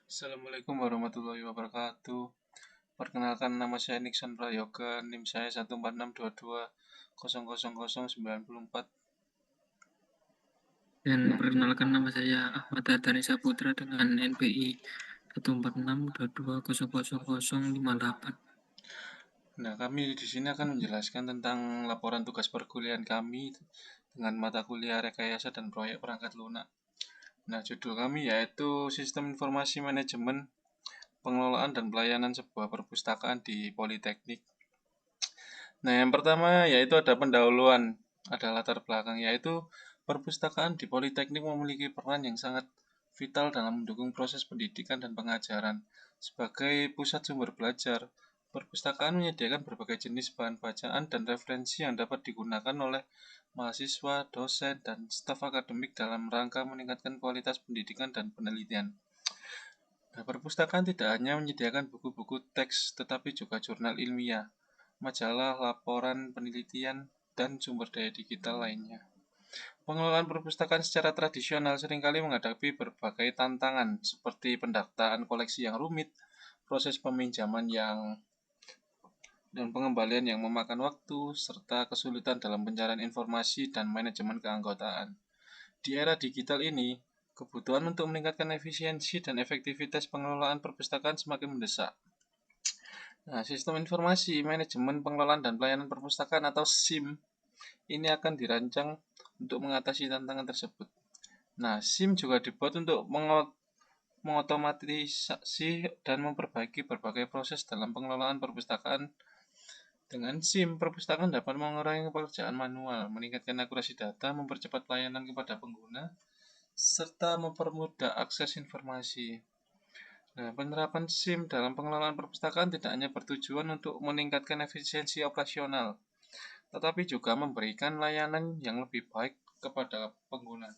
Assalamualaikum warahmatullahi wabarakatuh. Perkenalkan, nama saya Nixon Prayoga, NIM saya 14622000094. Dan perkenalkan, nama saya Ahmad Hadani Saputra dengan NPI 14622200058. Nah, kami di sini akan menjelaskan tentang laporan tugas perkuliahan kami dengan mata kuliah rekayasa dan proyek perangkat lunak. Nah, judul kami yaitu Sistem Informasi Manajemen Pengelolaan dan Pelayanan Sebuah Perpustakaan di Politeknik. Nah, yang pertama yaitu ada pendahuluan, ada latar belakang, yaitu perpustakaan di Politeknik memiliki peran yang sangat vital dalam mendukung proses pendidikan dan pengajaran. Sebagai pusat sumber belajar, perpustakaan menyediakan berbagai jenis bahan bacaan dan referensi yang dapat digunakan oleh mahasiswa, dosen, dan staf akademik dalam rangka meningkatkan kualitas pendidikan dan penelitian. Nah, perpustakaan tidak hanya menyediakan buku-buku teks, tetapi juga jurnal ilmiah, majalah, laporan, penelitian, dan sumber daya digital lainnya. Pengelolaan perpustakaan secara tradisional seringkali menghadapi berbagai tantangan, seperti pendaftaran koleksi yang rumit, proses peminjaman dan pengembalian yang memakan waktu, serta kesulitan dalam pencarian informasi dan manajemen keanggotaan. Di era digital ini, kebutuhan untuk meningkatkan efisiensi dan efektivitas pengelolaan perpustakaan semakin mendesak. Nah, Sistem Informasi Manajemen Pengelolaan dan Pelayanan Perpustakaan atau SIM ini akan dirancang untuk mengatasi tantangan tersebut. Nah, SIM juga dibuat untuk mengotomatisasi dan memperbaiki berbagai proses dalam pengelolaan perpustakaan. Dengan SIM, perpustakaan dapat mengurangi pekerjaan manual, meningkatkan akurasi data, mempercepat pelayanan kepada pengguna, serta mempermudah akses informasi. Nah, penerapan SIM dalam pengelolaan perpustakaan tidak hanya bertujuan untuk meningkatkan efisiensi operasional, tetapi juga memberikan layanan yang lebih baik kepada pengguna.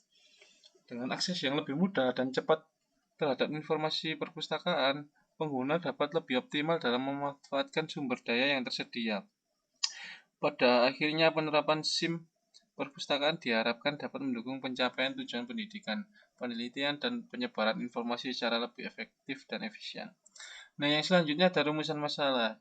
Dengan akses yang lebih mudah dan cepat terhadap informasi perpustakaan, pengguna dapat lebih optimal dalam memanfaatkan sumber daya yang tersedia. Pada akhirnya, penerapan SIM perpustakaan diharapkan dapat mendukung pencapaian tujuan pendidikan, penelitian, dan penyebaran informasi secara lebih efektif dan efisien. Nah, yang selanjutnya ada rumusan masalah,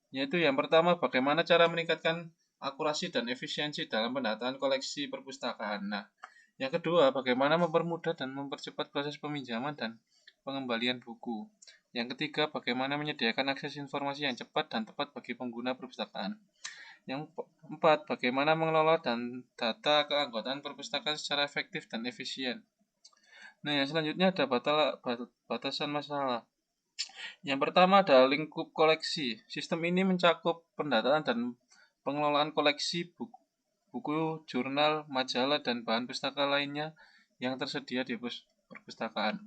yaitu yang pertama, bagaimana cara meningkatkan akurasi dan efisiensi dalam pendataan koleksi perpustakaan. Nah, yang kedua, bagaimana mempermudah dan mempercepat proses peminjaman dan pengembalian buku. Yang ketiga, bagaimana menyediakan akses informasi yang cepat dan tepat bagi pengguna perpustakaan. Yang keempat, bagaimana mengelola dan data keanggotaan perpustakaan secara efektif dan efisien. Nah, yang selanjutnya ada batasan masalah. Yang pertama ada lingkup koleksi. Sistem ini mencakup pendataan dan pengelolaan koleksi buku, jurnal, majalah, dan bahan pustaka lainnya yang tersedia di perpustakaan.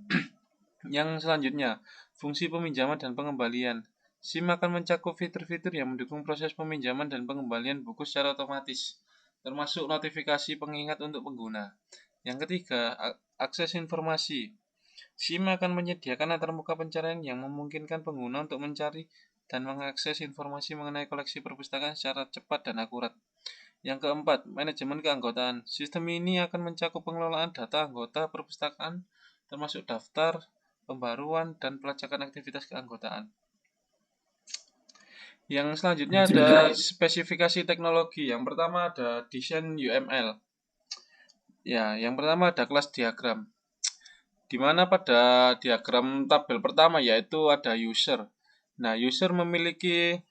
Yang selanjutnya, fungsi peminjaman dan pengembalian. SIM akan mencakup fitur-fitur yang mendukung proses peminjaman dan pengembalian buku secara otomatis, termasuk notifikasi pengingat untuk pengguna. Yang ketiga, akses informasi. SIM akan menyediakan antarmuka pencarian yang memungkinkan pengguna untuk mencari dan mengakses informasi mengenai koleksi perpustakaan secara cepat dan akurat. Yang keempat, manajemen keanggotaan. Sistem ini akan mencakup pengelolaan data anggota perpustakaan, termasuk daftar, pembaruan, dan pelacakan aktivitas keanggotaan. Yang selanjutnya ada spesifikasi teknologi. Yang pertama ada desain UML. Ya, yang pertama ada kelas diagram, di mana pada diagram tabel pertama yaitu ada user. Nah, user memiliki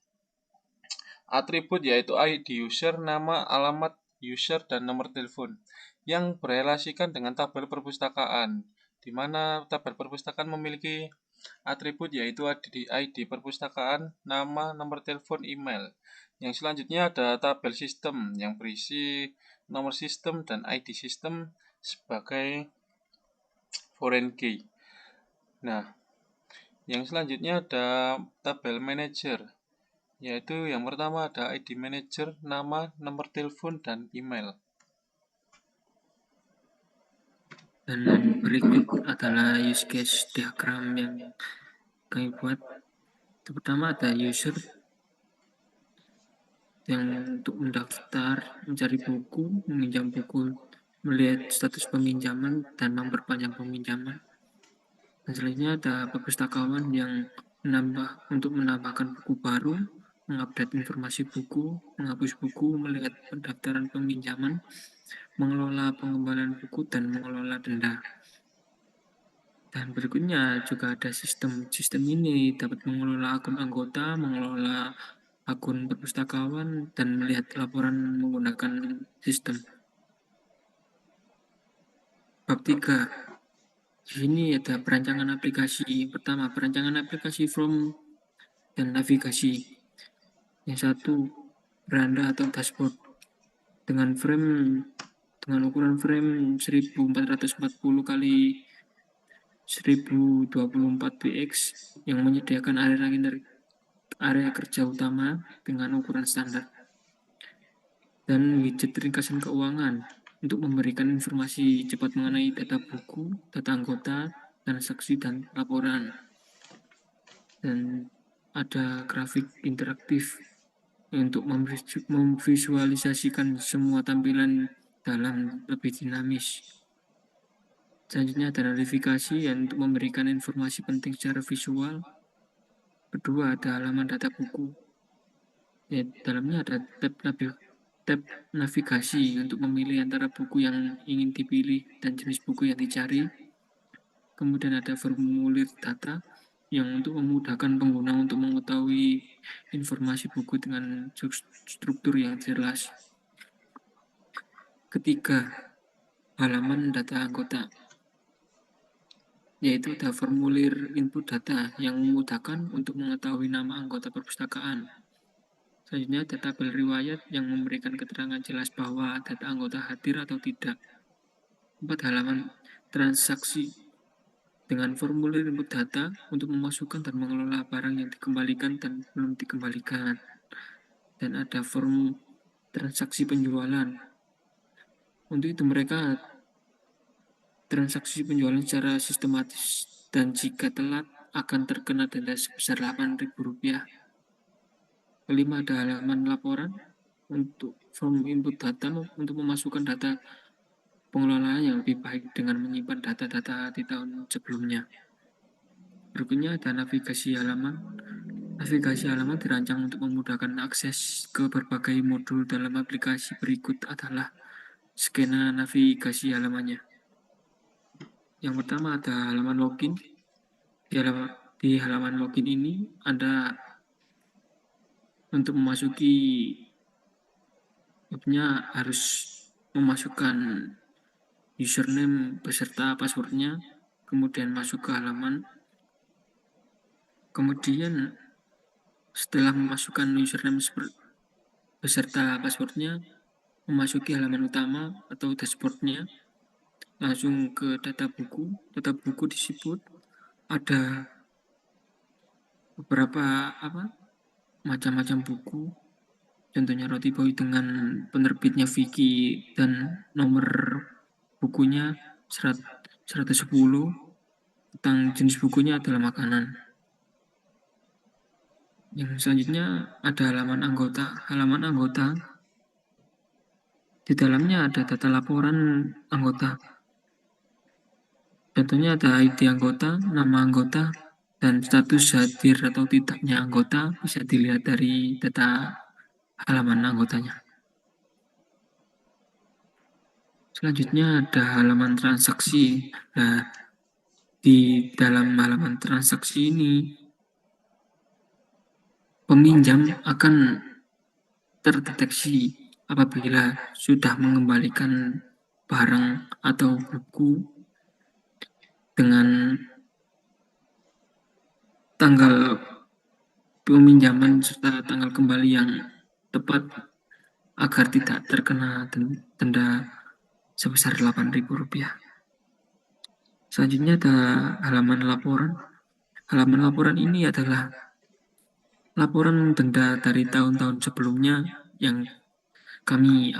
atribut yaitu ID user, nama, alamat user, dan nomor telepon yang berelasikan dengan tabel perpustakaan, di mana tabel perpustakaan memiliki atribut yaitu ID perpustakaan, nama, nomor telepon, email. Yang selanjutnya ada tabel sistem yang berisi nomor sistem dan ID sistem sebagai foreign key. Nah, yang selanjutnya ada tabel manager, yaitu yang pertama ada ID manager, nama, nomor telepon, dan email. Dan berikut adalah use case diagram yang kami buat. Pertama ada user yang untuk mendaftar, mencari buku, meminjam buku, melihat status peminjaman, dan memperpanjang peminjaman. Dan selanjutnya ada perpustakawan yang menambahkan buku baru, mengupdate informasi buku, menghapus buku, melihat pendaftaran peminjaman, mengelola pengembalian buku, dan mengelola denda. Dan berikutnya juga ada sistem ini dapat mengelola akun anggota, mengelola akun perpustakawan, dan melihat laporan menggunakan sistem. Bab 3. Di sini ada perancangan aplikasi. Pertama, perancangan aplikasi form dan navigasi. Yang satu, beranda atau dashboard dengan ukuran frame 1440 kali 1024 px yang menyediakan area kerja utama dengan ukuran standar, dan widget ringkasan keuangan untuk memberikan informasi cepat mengenai data buku, data anggota, transaksi, dan laporan. Dan ada grafik interaktif untuk memvisualisasikan semua tampilan dalam lebih dinamis. Selanjutnya ada notifikasi yang untuk memberikan informasi penting secara visual. Kedua, ada halaman data buku. Dalamnya ada tab navigasi untuk memilih antara buku yang ingin dipilih dan jenis buku yang dicari. Kemudian ada formulir data yang untuk memudahkan pengguna untuk mengetahui informasi buku dengan struktur yang jelas. Ketiga, halaman data anggota, yaitu ada formulir input data yang memudahkan untuk mengetahui nama anggota perpustakaan. Selanjutnya ada tabel riwayat yang memberikan keterangan jelas bahwa data anggota hadir atau tidak. 4. Halaman transaksi dengan formulir input data untuk memasukkan dan mengelola barang yang dikembalikan dan belum dikembalikan. Dan ada form transaksi penjualan. Untuk itu mereka transaksi penjualan secara sistematis dan jika telat akan terkena denda sebesar Rp8.000. Kelima, ada halaman laporan untuk form input data untuk memasukkan data pengelolaan yang lebih baik dengan menyimpan data-data di tahun sebelumnya. Berikutnya ada navigasi halaman. Navigasi halaman dirancang untuk memudahkan akses ke berbagai modul dalam aplikasi. Berikut adalah skema navigasi halamannya. Yang pertama ada halaman login. Di halaman login ini Anda untuk memasuki webnya harus memasukkan username beserta passwordnya, kemudian masuk ke halaman. Kemudian setelah memasukkan username beserta passwordnya, memasuki halaman utama atau dashboardnya, langsung ke data buku. Data buku disebut ada beberapa macam-macam buku, contohnya Roti Boy dengan penerbitnya Vicky dan nomor bukunya 110, tentang jenis bukunya adalah makanan. Yang selanjutnya ada halaman anggota. Halaman anggota di dalamnya ada data laporan anggota. Contohnya ada ID anggota, nama anggota, dan status hadir atau tidaknya anggota bisa dilihat dari data halaman anggotanya. Selanjutnya ada halaman transaksi. Nah, di dalam halaman transaksi ini, peminjam akan terdeteksi apabila sudah mengembalikan barang atau buku dengan tanggal peminjaman serta tanggal kembali yang tepat agar tidak terkena denda sebesar Rp8.000. Selanjutnya ada halaman laporan. Halaman laporan ini adalah laporan denda dari tahun-tahun sebelumnya yang kami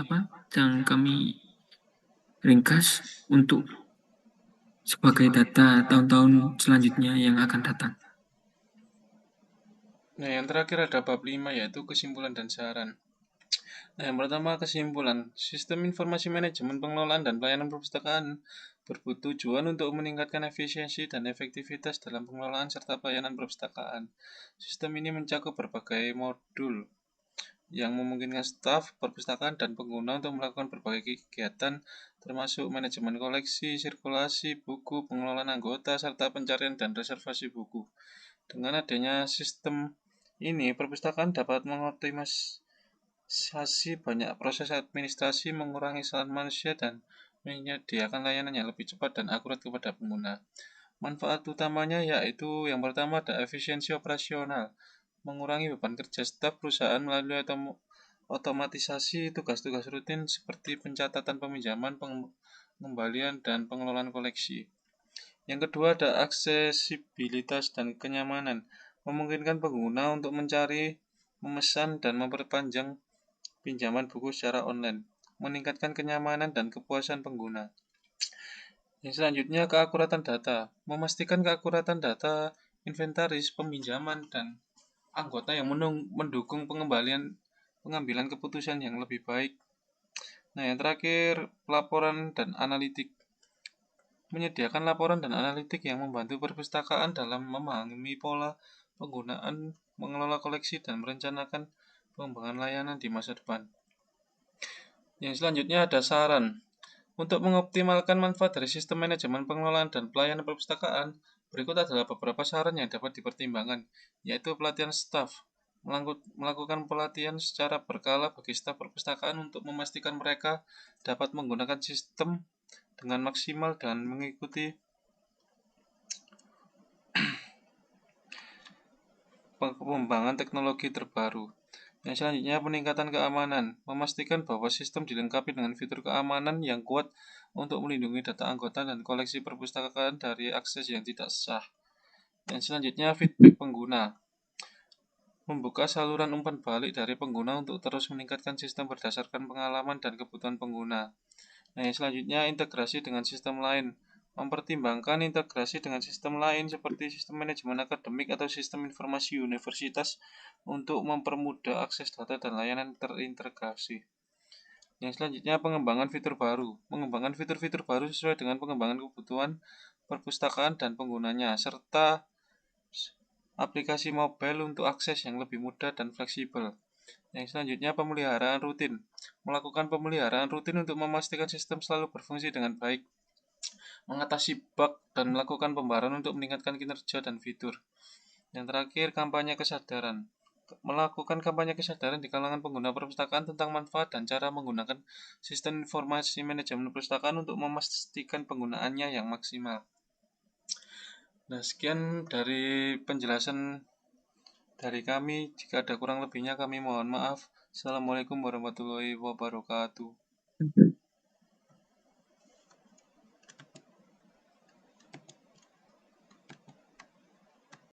ringkas untuk sebagai data tahun-tahun selanjutnya yang akan datang. Nah, yang terakhir ada bab 5 yaitu kesimpulan dan saran. Nah, yang pertama kesimpulan. Sistem informasi manajemen pengelolaan dan pelayanan perpustakaan bertujuan untuk meningkatkan efisiensi dan efektivitas dalam pengelolaan serta pelayanan perpustakaan. Sistem ini mencakup berbagai modul yang memungkinkan staf, perpustakaan, dan pengguna untuk melakukan berbagai kegiatan termasuk manajemen koleksi, sirkulasi buku, pengelolaan anggota, serta pencarian dan reservasi buku. Dengan adanya sistem ini, perpustakaan dapat mengoptimisasi banyak proses administrasi, mengurangi kesalahan manusia, dan menyediakan layanan yang lebih cepat dan akurat kepada pengguna. Manfaat utamanya yaitu yang pertama ada efisiensi operasional, mengurangi beban kerja staf perusahaan melalui otomatisasi tugas-tugas rutin seperti pencatatan peminjaman, pengembalian, dan pengelolaan koleksi. Yang kedua ada aksesibilitas dan kenyamanan, memungkinkan pengguna untuk mencari, memesan, dan memperpanjang pinjaman buku secara online, meningkatkan kenyamanan dan kepuasan pengguna. Yang selanjutnya keakuratan data, memastikan keakuratan data inventaris, peminjaman, dan anggota yang mendukung pengambilan keputusan yang lebih baik. Nah, yang terakhir pelaporan dan analitik, menyediakan laporan dan analitik yang membantu perpustakaan dalam memahami pola penggunaan, mengelola koleksi, dan merencanakan pengembangan layanan di masa depan. Yang selanjutnya ada saran. Untuk mengoptimalkan manfaat dari sistem manajemen pengelolaan dan pelayanan perpustakaan, berikut adalah beberapa saran yang dapat dipertimbangkan, yaitu pelatihan staf, melakukan pelatihan secara berkala bagi staf perpustakaan untuk memastikan mereka dapat menggunakan sistem dengan maksimal dan mengikuti pengembangan teknologi terbaru. Yang selanjutnya peningkatan keamanan, memastikan bahwa sistem dilengkapi dengan fitur keamanan yang kuat untuk melindungi data anggota dan koleksi perpustakaan dari akses yang tidak sah. Yang selanjutnya feedback pengguna, membuka saluran umpan balik dari pengguna untuk terus meningkatkan sistem berdasarkan pengalaman dan kebutuhan pengguna. Nah, yang selanjutnya integrasi dengan sistem lain, mempertimbangkan integrasi dengan sistem lain seperti sistem manajemen akademik atau sistem informasi universitas untuk mempermudah akses data dan layanan terintegrasi. Yang selanjutnya pengembangan fitur baru, mengembangkan fitur-fitur baru sesuai dengan pengembangan kebutuhan perpustakaan dan penggunanya, serta aplikasi mobile untuk akses yang lebih mudah dan fleksibel. Yang selanjutnya pemeliharaan rutin, melakukan pemeliharaan rutin untuk memastikan sistem selalu berfungsi dengan baik, mengatasi bug, dan melakukan pembaruan untuk meningkatkan kinerja dan fitur. Yang terakhir, kampanye kesadaran. Melakukan kampanye kesadaran di kalangan pengguna perpustakaan tentang manfaat dan cara menggunakan sistem informasi manajemen perpustakaan untuk memastikan penggunaannya yang maksimal. Nah, sekian dari penjelasan dari kami. Jika ada kurang lebihnya kami mohon maaf. Assalamualaikum warahmatullahi wabarakatuh.